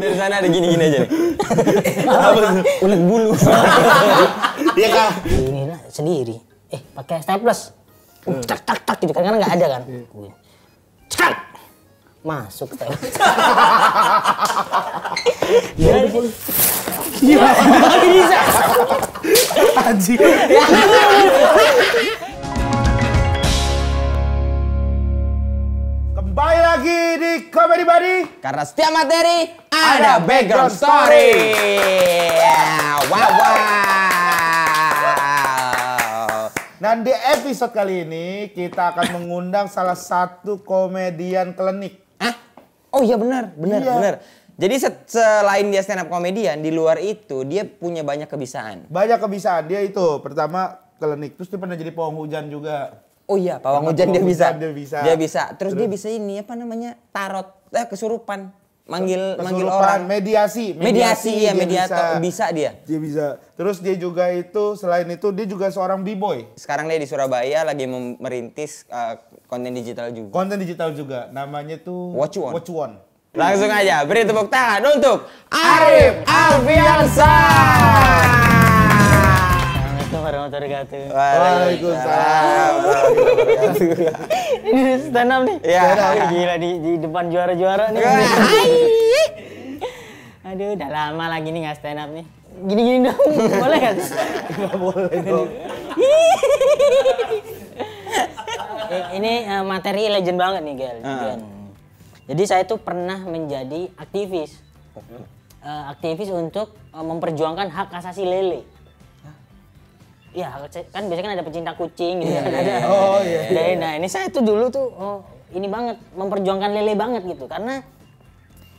Dari sana ada gini-gini aja nih. Ulet bulu. Iya kan? Ini lah sendiri. Pakai staples. Tak tak tak gitu kan karena nggak ada kan. Cekak. Masuk staples. Iya. Bisa. Anjing. Kembali lagi di Comedy Buddy. Karena setiap materi ada background story. Wow. Dan di episode kali ini kita akan mengundang salah satu komedian klinik. Oh iya benar. Iya. Jadi selain dia stand up komedian, di luar itu dia punya banyak kebisaan. Banyak kebisaan dia itu. Pertama klinik, terus dia pernah jadi pawang hujan juga. Oh iya, pawang hujan dia bisa. Dia bisa. Terus dia bisa ini apa namanya? Tarot, kesurupan. Manggil Kesurupan, orang. Mediasi Ya, dia mediator bisa dia. Dia bisa. Terus dia juga itu selain itu dia juga seorang b-boy. Sekarang dia di Surabaya lagi merintis konten digital juga. Konten digital juga. Namanya tuh What You Want. What You Want. Langsung aja beri tepuk tangan untuk Arif Alfiansyah. Assalamualaikum warahmatullahi wabarakatuh. Waalaikumsalam. Ini stand up nih. Iya. Gila di depan juara-juara nih. Aduh, udah lama lagi nih nggak stand up nih. Gini-gini dong, boleh kan? Nggak boleh dong. Ini materi legend banget nih, Gel. Jadi saya tuh pernah menjadi aktivis. Aktivis untuk memperjuangkan hak asasi lele. Ya, kan biasanya kan ada pecinta kucing gitu kan. Oh iya. Nah, ini saya tuh dulu tuh ini banget memperjuangkan lele banget gitu. Karena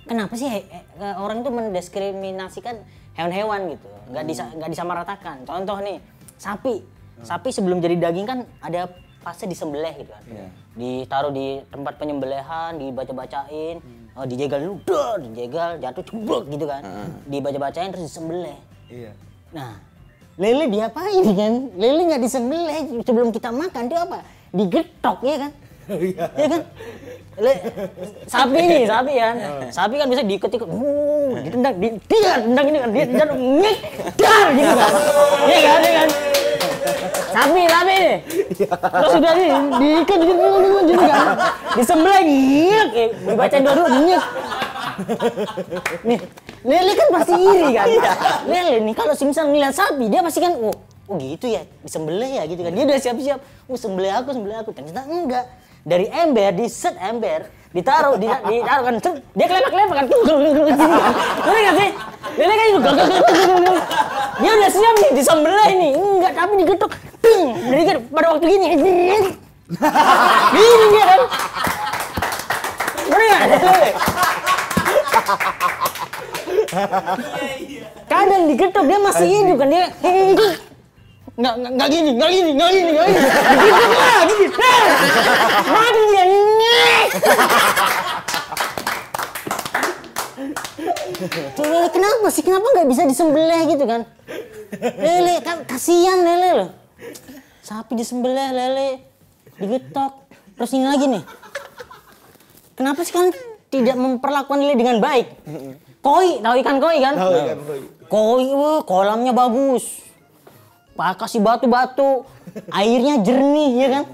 kenapa sih orang itu mendiskriminasikan hewan-hewan gitu. Nggak disamaratakan. Contoh nih, sapi. Sapi sebelum jadi daging kan ada fase disembelih gitu kan. Ditaruh di tempat penyembelihan, dibaca-bacain, dijegal dulu, dijegal, jatuh ceblok gitu kan. Dibaca-bacain terus disembelih. Iya. Nah, lele diapain kan? Lele nggak disembelih sebelum kita makan, dia apa? Digetok ya kan? Iya kan? Sapi kan? Sapi kan bisa diikut-ikut, ditendang, dia tendang ini kan, dia tendang, dar gitu kan? Iya kan? Sapi nih. Terus sudah diikat gitu kan? Disembelih, dibacain dua-dua, nih, lele kan pasti iri kan? Lele nih kalau misal ngeliat sapi dia pasti kan, oh gitu ya, disembelih ya gitu kan? Dia udah siap-siap, sembelih aku. Ternyata enggak. Dari ember, diset ember, ditaruh kan, dia kelepak-kelepak kan? Ngerti nggak sih? Lele kan itu, dia udah siap nih disembelih nih, enggak tapi digetok, jadi kan pada waktu gini, gini dia kan? Ngerti nggak? Kadang digetok dia masih hidup kan, dia nggak gini digetok lah gini mati dia. Lele kenapa nggak bisa disembelih gitu kan? Lele kan kasihan lele loh, sapi disembelih, lele digetok. Terus ini lagi nih, kenapa sih kan tidak memperlakukan lele dengan baik? Koi, tahu ikan koi kan? Tahu ikan koi. Koi, kolamnya bagus. Kasih batu-batu, airnya jernih ya kan?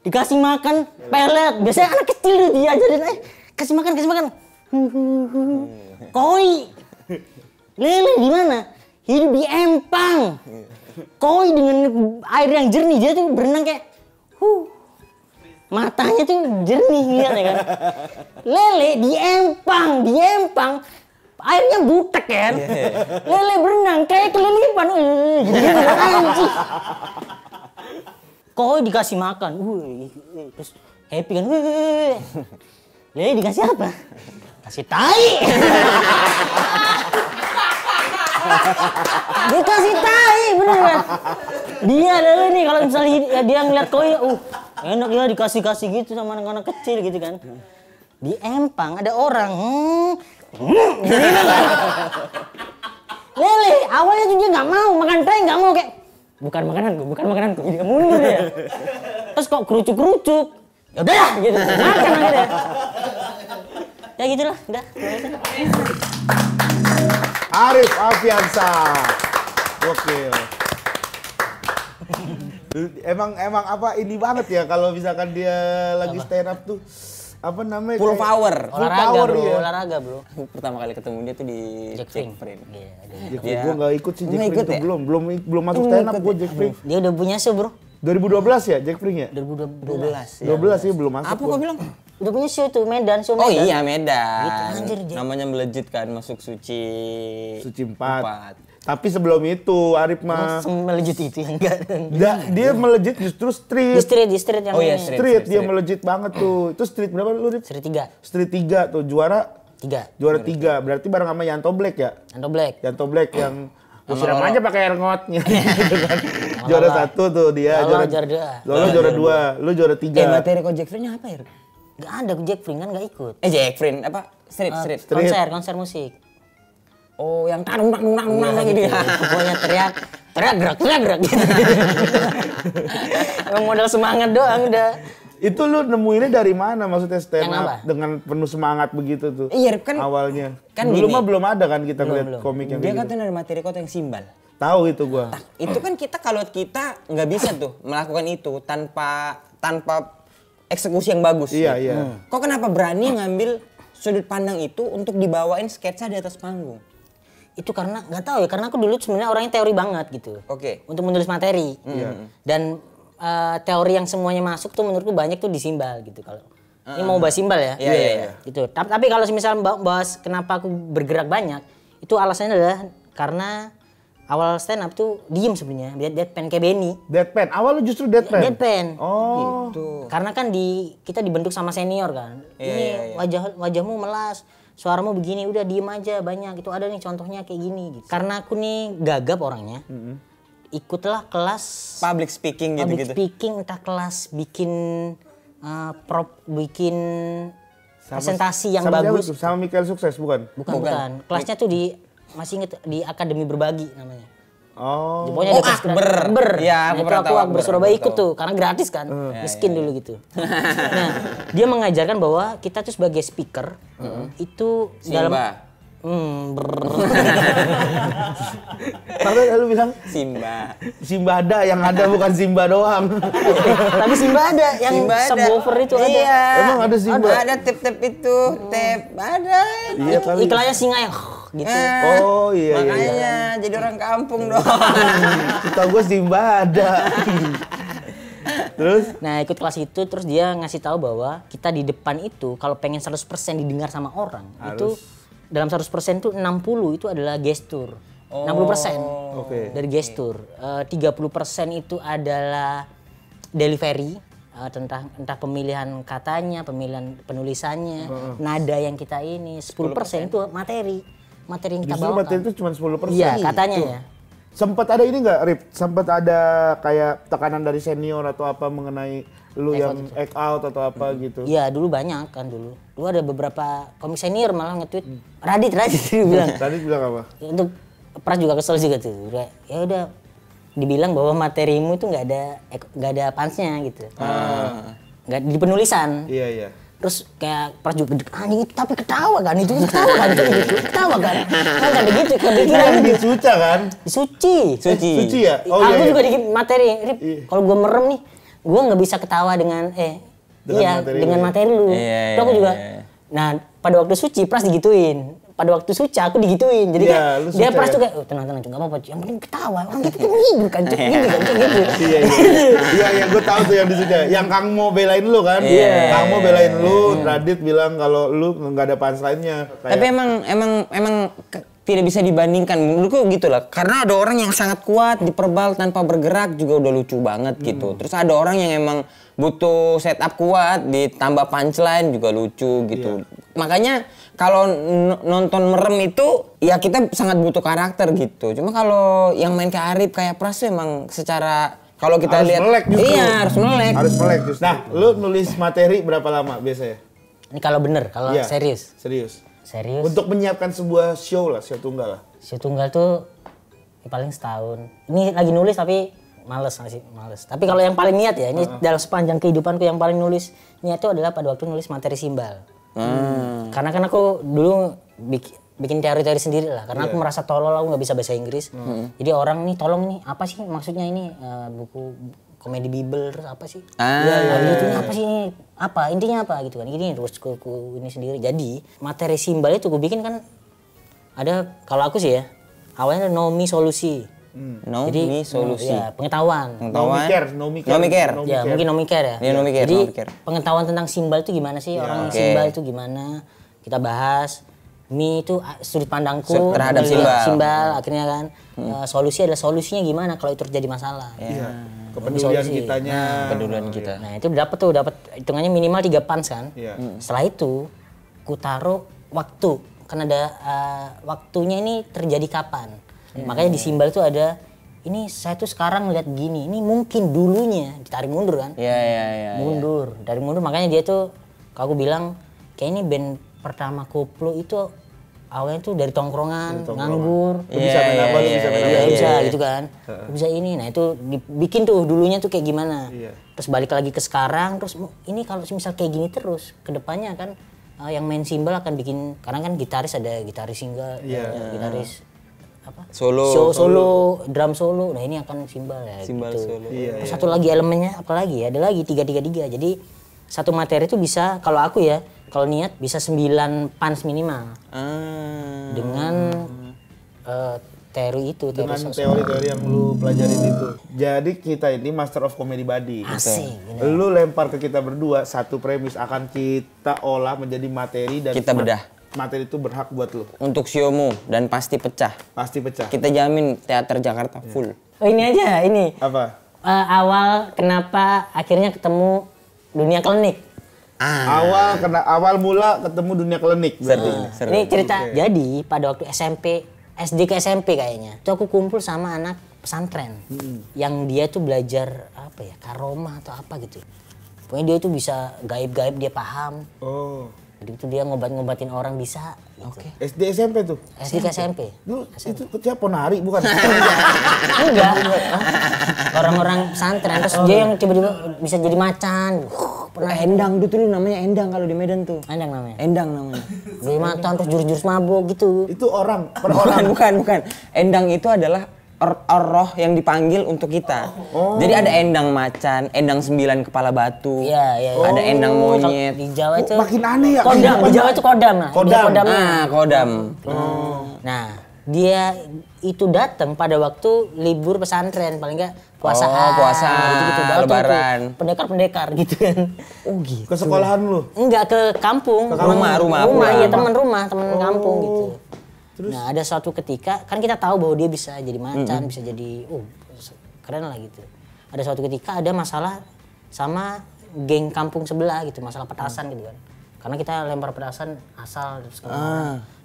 Dikasih makan pelet. Biasanya anak kecil tuh diajarin, kasih makan. Koi. Lele gimana? Hidup di empang. Koi dengan air yang jernih, dia tuh berenang kayak matanya tuh jernih lihat ya kan. Lele di empang airnya butek kan. Lele berenang kayak kelilipan gitu anjing. Koi dikasih makan, terus happy kan. Lele dikasih apa? Kasih tai. Dikasih tai bener kan. Dia lele nih kalau misalnya dia ngeliat koi, enak ya dikasih gitu sama anak-anak kecil gitu kan. Di empang ada orang, gitu kan. Lele awalnya tuh dia nggak mau makan tai, nggak mau kayak bukan makananku, jadi mundur ya. Terus kok kerucuk, ya udah gitu, makan akhirnya. Ya gitulah, udah. Arif Alfiansyah. Gokil. Emang apa ini banget ya kalau misalkan dia lagi stand up tuh apa namanya? Full power. Olahraga bro, ya. olahraga bro. Pertama kali ketemu dia tuh di Jack Jack Frame. Frame. Iya, Jack Gue nggak ikut sih Nggak Jack ikut Frame ya? tuh belum masuk stand up gue Jack Frame. Dia udah punya show bro. 2012 ya Jack Frame ya? 2012. 12 sih belum masuk. Apa kau bilang? Udah punya show tuh Medan, show Oh Medan. iya Medan. Gitu, anjir, Jack. Namanya melejit kan masuk suci. Suci 4. Tapi sebelum itu Arif mah Melejit itu yang enggak. dia melejit justru Di street. street yang Oh iya, ini. street. Dia melejit banget tuh. Itu street berapa lu, Rip? Street 3. Street 3 tuh juara 3. 3. Berarti bareng sama Yanto Black ya? Ando Black. Yanto Black yang lu Sama siram Lolo. aja pakai air ngotnya gitu kan. Juara 1 tuh dia, Lolo juara 2. Lolo juara 2, lu juara 3. Materi kok Jack Frame-nya apa ya? Gak ada Jack Frame kan gak ikut. Jack Frame apa? Street. Konser musik. Oh, yang tanung gitu ya. Pokoknya teriak gerak gitu. Emang modal semangat doang udah. Itu lu nemuinnya dari mana maksudnya stand Yang up apa? dengan penuh semangat begitu tuh? Iya, Rip, kan awalnya. kan Dulu gini. mah belum ada kan kita ngeliat belum. komik yang Dia kayak kan gitu. tuh dari materi kota yang simbal. Tahu itu gua. Itu kan kalau kita nggak bisa tuh melakukan itu tanpa eksekusi yang bagus. Iya, gitu. iya. Kok kenapa berani ngambil sudut pandang itu untuk dibawain sketsa di atas panggung? Itu karena nggak tahu ya, karena aku dulu sebenarnya orangnya teori banget gitu. Oke. Untuk menulis materi. Dan teori yang semuanya masuk tuh menurutku banyak tuh di simbal gitu kalau. Ini mau bahas simbal ya. Iya. Gitu. Tapi kalau misal bahas kenapa aku bergerak banyak, itu alasannya adalah karena awal stand up tuh diem sebenarnya, deadpan kayak Benny. Deadpan. Awal lu justru deadpan. Deadpan. Oh. Tuh. Karena kan kita dibentuk sama senior kan. Ini wajahmu melas, suaramu begini, udah diem aja banyak. Itu ada nih contohnya kayak gini gitu. Karena aku nih gagap orangnya. Ikutlah kelas Public speaking public gitu-gitu. speaking, entah kelas bikin bikin presentasi yang sama siapa bagus. tuh? Sama Mikael Sukses bukan? Bukan. Kelasnya tuh masih inget di Akademi Berbagi namanya. Oh. Pokoknya Oh, ada kelas Akber. Akber. Iya, Nah, aku itu pernah aku tahu Akber Akber, Surabaya aku ikut tahu. tuh karena gratis kan. Miskin dulu gitu. Nah, dia mengajarkan bahwa kita tuh sebagai speaker itu dalam Tapi lu bilang Simba ada yang ada bukan Simba doang. tapi Simba ada yang Simba ada. subwoofer itu ada. Iya. Emang ada Simba? Ada tip-tip itu, tip ada. Iya kali. Iklannya singa yang gitu. Oh iya. Makanya jadi orang kampung dong. Kita gue Simba ada. Terus? Nah, ikut kelas itu terus dia ngasih tahu bahwa kita di depan itu kalau pengen 100% didengar sama orang, itu dalam 100% itu 60 itu adalah gestur. 60% Oke. dari gestur. 30% itu adalah delivery, tentang entah pemilihan katanya, pemilihan penulisannya, nada yang kita ini. 10% itu materi. Materi yang kita Justru bawakan. materi itu cuma 10%. Iya, katanya ya. Sempat ada ini nggak, Rip? Sempat ada kayak tekanan dari senior atau apa mengenai lu yang act out atau apa gitu? Iya, dulu banyak kan dulu. Dulu ada beberapa komik senior malah nge-tweet. Radit dia bilang. Tadi bilang apa? Untuk Pras juga kesel juga tuh. Ya udah dibilang bahwa materimu itu nggak ada pansnya gitu. Nggak di penulisan. Iya, iya. Terus kayak Pras juga gedek anjing itu tapi ketawa kan itu ketawa kan gitu. Ketawa kan. Kan ada gitu kepikiran Kan gitu. di Suca kan? Suci. Suci ya? Oh Aku iya. juga dikit materi. Rip, kalau gua merem nih, gua nggak bisa ketawa dengan materi lu. Iya, Terus aku juga. iya. Nah, pada waktu suci Pras digituin. Pada waktu Suca aku digituin. Jadi Iya, kayak lu dia Suca Pras ya? tuh kayak tenang enggak apa-apa. Yang penting ketawa. Orang kita tuh menghibur kan, Cuk. Gitu kan, Cuk, gitu. Iya, iya, gue tahu tuh yang di Suca. Yang Kang Mo belain lu kan? Iya. Kang Mo belain lu, Radit bilang kalau lu nggak ada punchline-nya. Tapi emang tidak bisa dibandingkan menurutku gitu lah. Karena ada orang yang sangat kuat diperbal tanpa bergerak juga udah lucu banget gitu. Terus ada orang yang emang butuh setup kuat ditambah punchline juga lucu gitu. Makanya kalau nonton merem itu ya kita sangat butuh karakter gitu. Cuma kalau yang main kayak Arif kayak Pras tuh emang secara kalau kita harus lihat melek justru. iya harus melek. Harus melek justru. Nah, lu nulis materi berapa lama biasanya? Ini kalau bener, kalau Iya, serius. Serius. Serius. Untuk menyiapkan sebuah show lah, show tunggal lah. Show tunggal tuh ya paling setahun. Ini lagi nulis tapi males. Tapi kalau yang paling niat ya, ini dalam sepanjang kehidupanku yang paling niat itu adalah pada waktu nulis materi simbal. karena kan aku dulu bikin teori-teori sendiri lah. Karena aku merasa tolol, aku nggak bisa bahasa Inggris. Jadi orang nih tolong nih, apa sih maksudnya ini buku komedi Bible terus apa sih? Itu apa sih? Apa intinya apa gitu kan? Ini terus ku ini sendiri. Jadi materi simbol itu gue bikin kan ada, kalau aku sih ya awalnya ada Nomi solusi. Jadi solusi. Ya, pengetahuan. Nomicare. Ya, mungkin Nomicare ya. Ya, Nomicare, Jadi Nomicare. pengetahuan tentang simbol itu gimana sih? Orang simbol itu gimana? Kita bahas. Mi itu sudut pandangku terhadap simbol akhirnya kan. Solusi adalah solusinya gimana kalau itu terjadi masalah. Iya. Kepedulian kitanya. Kepedulian kita. Nah, itu dapat hitungannya minimal 3 pans kan. Setelah itu ku taruh waktu. Kan ada waktunya ini terjadi kapan. Makanya di simbol itu ada, ini saya tuh sekarang lihat gini, ini mungkin dulunya ditarik mundur kan. Iya. Mundur, dari mundur, makanya dia tuh kalau aku bilang kayak ini band pertama Koplo itu awalnya tuh dari tongkrongan, nganggur. Bisa Bisa gitu kan. Bisa ini. Nah, itu dibikin tuh dulunya tuh kayak gimana. Terus balik lagi ke sekarang, terus ini kalau misal kayak gini terus ke depannya kan yang main simbol akan bikin, karena kan gitaris ada gitaris single, gitaris apa? Solo, drum solo. Nah, ini akan simbol ya Simbol gitu. solo. Terus satu lagi elemennya apa lagi? Ada lagi 3. Jadi satu materi itu bisa, kalau aku ya, kalau niat bisa 9 pans minimal. Dengan teori itu, dengan teori-teori yang lu pelajarin itu. Jadi kita ini master of comedy body. Asik. Lu lempar ke kita berdua satu premis, akan kita olah menjadi materi dan Kita bedah. Materi itu berhak buat lu. Untuk siomu dan pasti pecah. Pasti pecah. Kita jamin teater Jakarta full. Oh, ini aja, ini. Apa? Awal kenapa akhirnya ketemu dunia klinik. Awal mula ketemu dunia klinik berarti. Seru. Ini cerita. Jadi pada waktu SD ke SMP kayaknya, itu aku kumpul sama anak pesantren yang dia tuh belajar apa ya, karomah atau apa gitu. Pokoknya dia tuh bisa gaib-gaib, dia paham. Jadi itu dia ngobatin orang bisa. Oke. SD SMP tuh. SD ke SMP. Lu itu siapa Ponari bukan? Enggak. Orang-orang pesantren terus dia yang tiba-tiba bisa jadi macan. Pernah Endang dulu namanya Endang kalau di Medan tuh. Endang namanya. Endang namanya. Jadi macan terus jurus-jurus mabuk gitu. Itu orang, per orang. Bukan. Endang itu adalah roh yang dipanggil untuk kita. Jadi ada endang macan, endang 9 kepala batu. Iya. Ada endang monyet. Di Jawa itu Makin aneh ya. Kodam, di Jawa itu kodam lah. Kodam. Nah, dia itu datang pada waktu libur pesantren, paling enggak puasaan. Puasa, gitu. Lebaran. Pendekar-pendekar gitu kan. Gitu. Ke sekolahan lu. Enggak, ke kampung. Rumah. Iya, teman kampung gitu. Terus? Nah, ada suatu ketika kan kita tahu bahwa dia bisa jadi macan, bisa jadi keren lah gitu. Ada suatu ketika ada masalah sama geng kampung sebelah gitu, masalah petasan gitu kan. Karena kita lempar petasan asal terus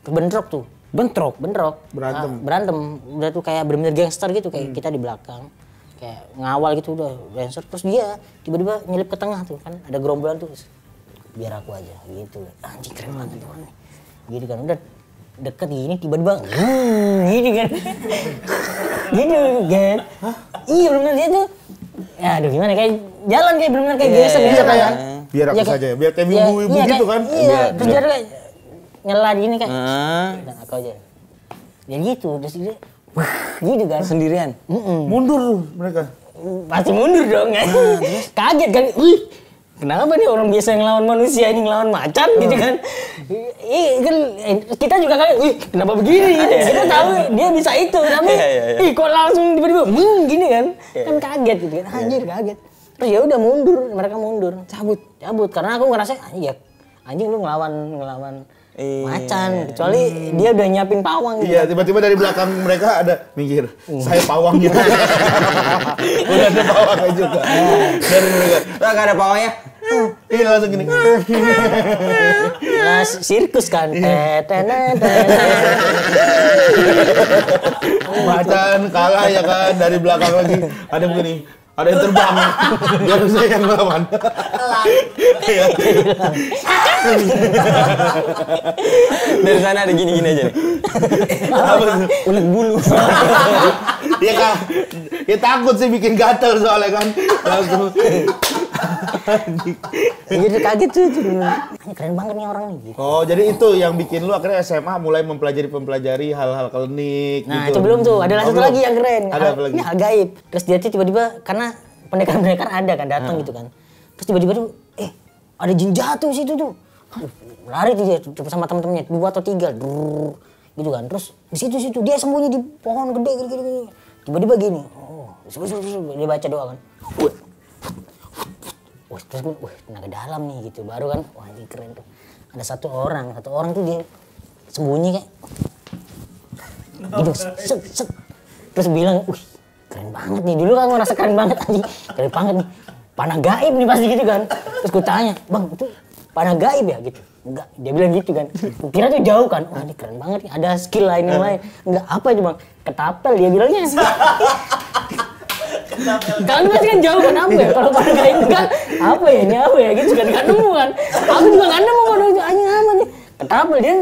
bentrok tuh. Bentrok. Berantem. Udah tuh kayak bener-bener gangster gitu, kayak kita di belakang. Kayak ngawal gitu udah gangster. Terus dia tiba-tiba nyelip ke tengah tuh kan, ada gerombolan tuh. Biar aku aja gitu. Anjing keren banget tuh orang nih. Gitu kan, udah deket gini tiba-tiba gini kan. Iya bener dia tuh. Ya aduh gimana, kayak jalan kayak bener-bener kayak geser kayak biar aku saja, biar kayak ibu-ibu gitu kan. Iya, terus dia kayak nyela gini kayak. Dan aku aja. Ya gitu, terus dia gitu kan. Sendirian. Mundur tuh mereka. Pasti mundur dong kan. Kaget kan. Kenapa nih orang biasa yang ngelawan manusia ini ngelawan macan gitu kan? Kan kita juga kayak, kenapa begini? Kita tahu dia bisa itu, tapi kok langsung tiba-tiba gini kan? Kan kaget gitu kan, anjir kaget. Terus ya udah mundur, mereka mundur, cabut karena aku ngerasa anjing lu ngelawan macan, kecuali dia udah nyiapin pawang gitu. Iya, tiba-tiba dari belakang mereka ada minggir. Saya pawangnya. Udah ada pawangnya juga. Dari mereka. Gak ada pawangnya. Iya langsung gini. Nah, sirkus kan. Macan kalah ya kan, dari belakang lagi ada begini. Ada yang terbang, biar saya yang melawan. Iya. Dari sana ada gini-gini aja nih. Ulet bulu. Ya kan, ya takut sih bikin gatel soalnya kan. Langsung Gitu kaget tuh. Keren banget nih orang nih. Gitu. Oh, jadi itu yang bikin lu akhirnya SMA mulai mempelajari hal-hal klinik Nah, gitu. itu belum tuh. Ada satu belum. lagi yang keren. Ada apa lagi? Ini hal gaib. Terus dia tuh tiba-tiba karena pendekar-pendekar ada kan datang gitu kan. Terus tiba-tiba tuh ada jin jatuh situ tuh. Lari tuh dia sama teman-temannya 2 atau 3 gitu kan. Terus di situ dia sembunyi di pohon gede gitu. Tiba-tiba gini. Dia baca doa kan. Terus gue, tenaga dalam nih gitu. Baru kan, wah ini keren tuh. Ada satu orang tuh dia sembunyi kayak gitu, set. Terus bilang, keren banget nih. Dulu kan gue ngerasa keren banget anjing. Keren banget nih. Panah gaib nih pasti gitu kan. Terus gue tanya, bang itu panah gaib ya gitu? Enggak, dia bilang gitu kan. Kira tuh jauh kan, wah ini keren banget nih. Ada skill lain yang lain. Enggak, apa itu bang? Ketapel dia bilangnya. Kan pasti kan jauh kan apa ya? Kalau panah gaib enggak, apa ya? Ini apa ya? Gitu kan, gak nemu kan. Aku juga gak nemu kan, anjing apa nih? Ketapel dia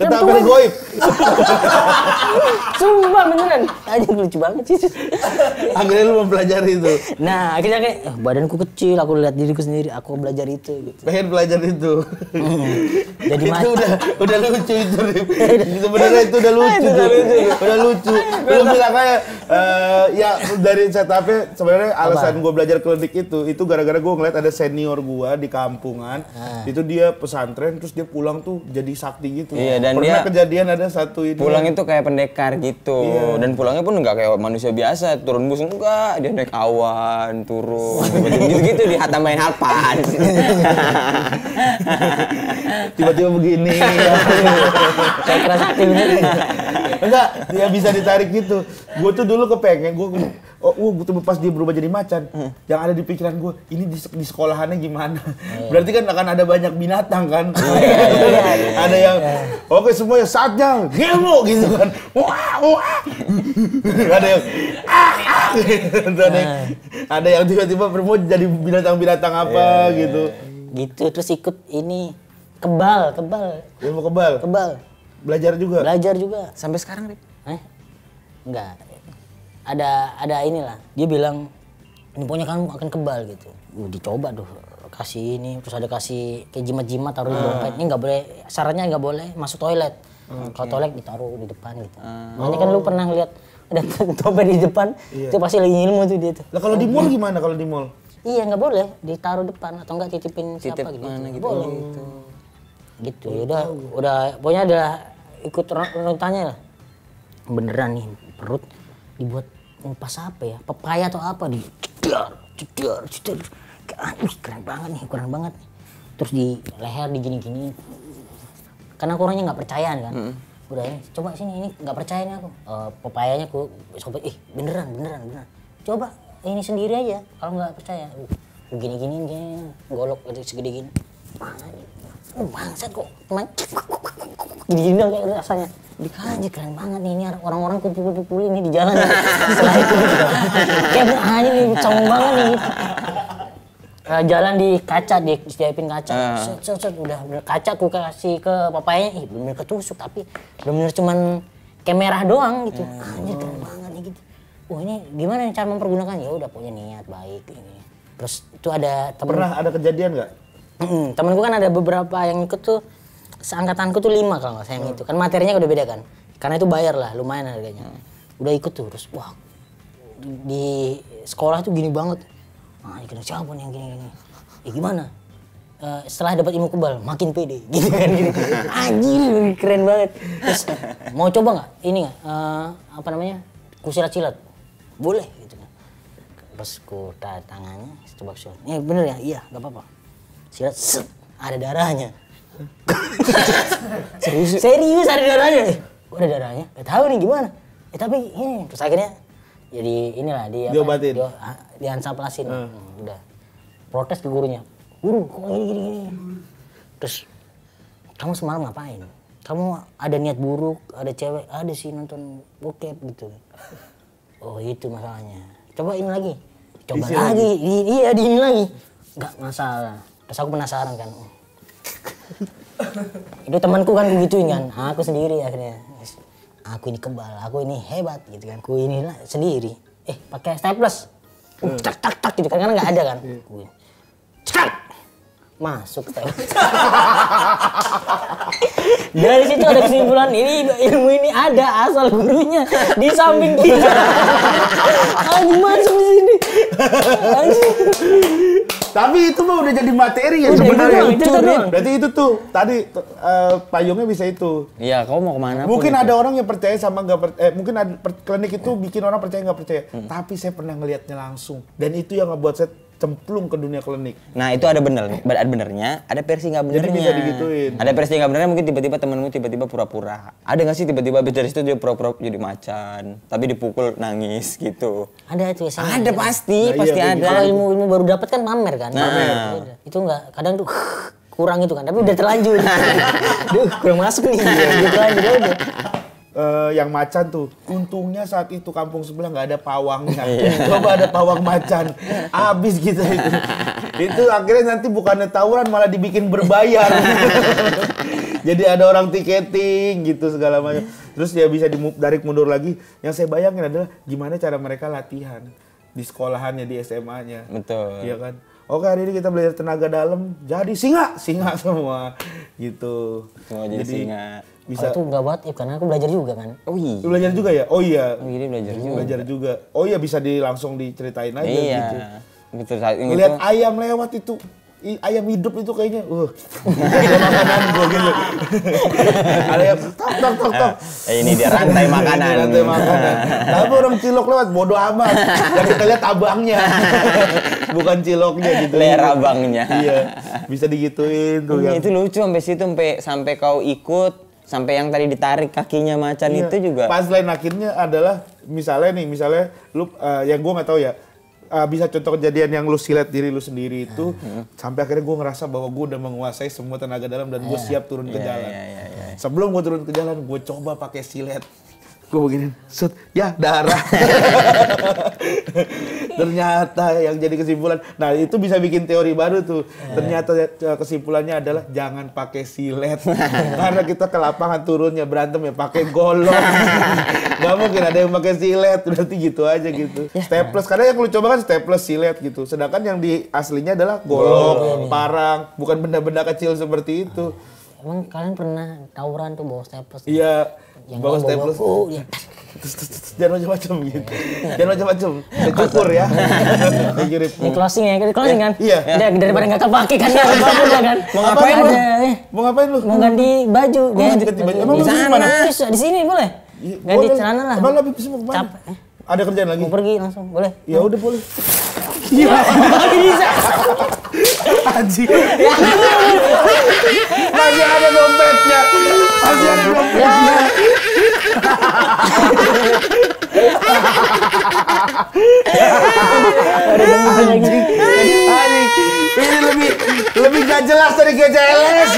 Ketapel goib. Sumpah beneran. Anjing lucu banget sih. Akhirnya lu mempelajari itu. Nah, akhirnya kayak badanku kecil, aku lihat diriku sendiri, aku belajar itu gitu. Pengen belajar itu. Jadi itu udah lucu itu. Sebenarnya itu udah lucu. Udah lucu. Lu bilang kayak ya dari setupnya sebenarnya alasan gue belajar klinik itu gara-gara gue ngeliat ada senior gue di kampungan. Itu dia pesantren terus dia pulang tuh jadi sakti gitu. Iya, dan pernah dia kejadian ada satu ini. pulang itu kayak pendekar gitu. Iya. Dan pulangnya pun nggak kayak manusia biasa, turun bus enggak, dia naik awan, turun, gitu-gitu tambahin halpan. Tiba-tiba begini. Kayak keras hati bener. Enggak, dia bisa ditarik gitu. Gue tuh dulu kepengen, gue tuh pas dia berubah jadi macan, yang ada di pikiran gue, ini di sekolahannya gimana? Berarti kan akan ada banyak binatang kan? Ada yang, oke semuanya saatnya, ilmu gitu kan. Ada yang, ada yang tiba-tiba mau jadi binatang-binatang apa gitu. Gitu, terus ikut ini kebal. Ilmu kebal. Belajar juga. Sampai sekarang, Rip? Enggak. Ada inilah. Dia bilang, ini pokoknya kamu akan kebal gitu. Dicoba tuh. Kasih ini, terus ada kasih kayak jimat-jimat taruh di dompet. Ini nggak boleh, syaratnya nggak boleh masuk toilet. Kalau toilet ditaruh di depan gitu. Makanya kan lu pernah lihat ada dompet di depan, itu pasti lagi ilmu tuh dia tuh. Lah kalau di mall gimana kalau di mall? Iya nggak boleh, ditaruh depan atau enggak titipin siapa gitu. Mana Nggak gitu. boleh. Gitu, udah pokoknya ada ikut runutannya lah. Beneran nih perut dibuat ngupas apa ya? Pepaya atau apa di cedar. Keren banget nih. Terus di leher digini-gini. Karena aku orangnya nggak percayaan kan. Udah ini, coba sini ini nggak percaya nih aku. Pepayanya aku sobat, beneran. Coba ini sendiri aja kalau nggak percaya. Gini, golok segede gini. Bangsat kok, gini kayak rasanya. Dikaji keren banget nih, ini orang-orang kumpul-kumpul ini di jalan. Setelah itu gitu. Kayak hanya nih, sombong banget nih. Jalan di kaca, disiapin kaca. Set, udah kaca aku kasih ke papayanya, bener ketusuk tapi bener cuman kayak merah doang gitu. Anjir keren banget nih gitu. Ini gimana nih cara mempergunakannya? Ya udah punya niat baik ini. Terus itu ada temen. Pernah ada kejadian nggak? Temenku kan ada beberapa yang ikut tuh, seangkatanku tuh 5 kalau nggak salah yang itu. Kan materinya udah beda kan. Karena itu bayar lah, lumayan harganya. Udah ikut tuh, terus wah di sekolah tuh gini banget. Ini kena siapa nih yang gini-gini. Gimana? Setelah dapat ilmu kebal, makin pede gitu kan. Anjir, keren banget. Terus mau coba nggak? Ini nggak? Apa namanya? Kusilat-silat. Boleh gitu kan. Terus ku tangannya, coba silat. Bener ya? Iya, nggak apa-apa. Silat, ada darahnya. Serius ada darahnya. Kok ada darahnya? Gak tahu nih gimana. Tapi ini terus akhirnya jadi inilah diobatin. Diansaplasin. Udah. Protes ke gurunya. Guru, kok gini. Terus kamu semalam ngapain? Kamu ada niat buruk, ada cewek, ada sih nonton bokep gitu. Oh, itu masalahnya. Coba ini lagi. Coba lagi. Iya, di ini lagi. Enggak masalah. Terus aku penasaran kan. Itu temanku kan begituin kan. Aku sendiri akhirnya. Aku ini kebal, aku ini hebat gitu kan. Aku inilah sendiri. Pakai staples. Tak gitu kan, karena nggak ada kan. Cak! Masuk toilet. Dari situ ada kesimpulan ini ilmu ini ada asal gurunya di samping kita. Anjing masuk di sini. Anjing. Tapi itu mah udah jadi materi ya Udah, sebenarnya. itu doang. Berarti itu tuh tadi payungnya bisa itu. Iya, kau mau kemana? Mungkin ada orang yang percaya sama nggak percaya. Mungkin ada klinik itu bikin orang percaya nggak percaya. Tapi saya pernah ngelihatnya langsung. Dan itu yang ngebuat saya cemplung ke dunia klinik. Nah itu ada benernya, ada versi nggak benernya. Jadi bisa digituin. Ada versi nggak benernya, mungkin tiba-tiba temenmu tiba-tiba pura-pura. Ada nggak sih tiba-tiba abis dari situ dia pura-pura jadi macan, tapi dipukul nangis gitu. Ada itu ya. Ada pasti, Nah, pasti iya, ada. Kalau ilmu baru dapat kan pamer kan. Nah. Itu enggak kadang tuh kurang itu kan, tapi udah terlanjur. Duh, kurang masuk nih. Udah terlanjur udah. Yang macan tuh, untungnya saat itu kampung sebelah nggak ada pawangnya. Coba ada pawang macan, habis gitu itu. Itu akhirnya nanti bukannya tawuran malah dibikin berbayar. Jadi ada orang tiketing gitu segala macam. Terus dia bisa ditarik mundur lagi. Yang saya bayangin adalah gimana cara mereka latihan di sekolahannya, di SMA-nya. Betul. Iya kan? Oke, hari ini kita belajar tenaga dalam, jadi singa semua gitu. Semua jadi singa. Bisa. Kalau itu enggak buat karena aku belajar juga kan. Oh iya. Lu belajar juga ya? Oh iya. Oh iya, belajar juga. Belajar juga. Oh iya, bisa langsung diceritain aja Iya. gitu. Betul saat ini Ngeliat tuh. ayam lewat itu, ayam hidup itu kayaknya, ada makanan gua gitu. Ayam, tok. Ini dia rantai makanan. Rantai makanan. Tapi orang cilok lewat, bodoh amat. Yang kita lihat abangnya, bukan ciloknya gitu. Leher abangnya. Iya, bisa digituin tuh. Iya, itu lucu sampai situ sampai kau ikut. Sampai yang tadi ditarik kakinya macan Iya. itu juga. Pas lain akhirnya adalah misalnya lu yang gua nggak tahu ya, bisa contoh kejadian yang lu silet diri lu sendiri itu sampai akhirnya gua ngerasa bahwa gua udah menguasai semua tenaga dalam dan gua siap turun ke jalan. Iya. Sebelum gua turun ke jalan, gua coba pakai silet. Gua begini, set, ya darah. Ternyata yang jadi kesimpulan, nah itu bisa bikin teori baru tuh. Ternyata kesimpulannya adalah jangan pakai silet. Karena kita ke lapangan turunnya berantem ya pakai golok. Gak mungkin ada yang pakai silet, berarti gitu aja gitu. Staples, karena yang lu coba kan staples, silet gitu. Sedangkan yang di aslinya adalah golok, parang, bukan benda-benda kecil seperti itu. Emang kalian pernah tawuran tuh bawa staples? Iya, Yang bawa staples. ya. Jangan macam-macam gitu. Jangan macam-macam. Cukur ya. Ini closing ya, closing kan? Iya. Udah, daripada nggak kepake kan ya, apapun ya kan? Mau ngapain lu? Mau ngapain lu? Mau ganti baju. ganti baju. Emang lu Di di mana? Bisa, di sini boleh. Iya, Ganti boleh. celana lah. Emang lu habis mau kemana? Capek. Ada kerjaan lagi? Mau pergi langsung, boleh. Ya udah boleh. Bisa. Anjing. Masih ada dompetnya. Masih ada dompetnya. Anjing. Ini lebih gak jelas dari GCLS.